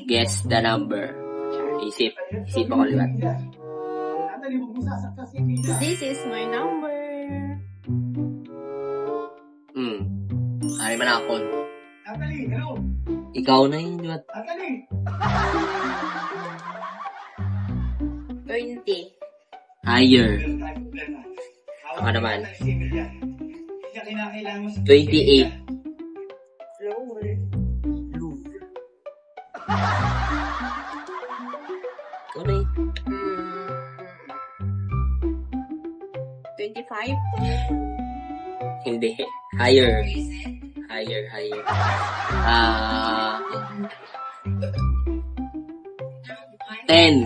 Guess the number. Isip. Isip ako liwat. This is my number. Ano man ako? Ikaw na yun, liwat. 20. Higher. Ako naman. 28. Lower. Ano yun? 25. Hindi. Higher. Higher. 10.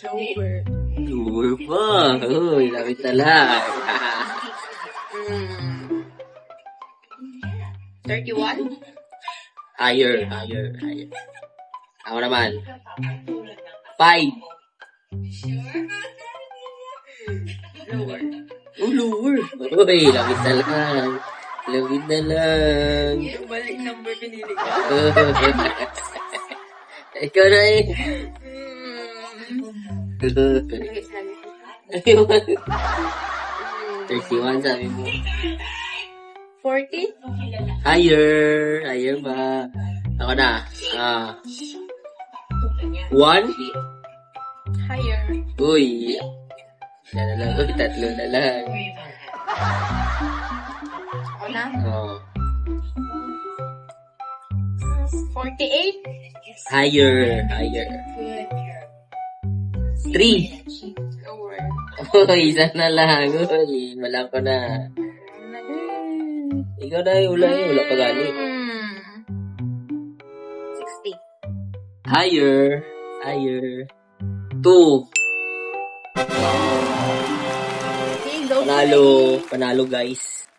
Lower. Lower pa. Uy, lapit na lang. 31. Higher. Ako naman. 5. Lower. Oh, lower. Uy, lapit na lang. Lapit na lang. Balik number pinili ko. Ikaw na eh. 31 sabi mo. 40. Higher ba? Ako na. 1. Higher. Uy. Yan na lang. Uy, 3 na lang. Ako na. Oh. 48. Higher. 3. Lower. Uy, isa na lang. Uy, wala ko na. Ikaw na yung wala pa gali. 60. Higher. 2. Okay, go. Panalo guys.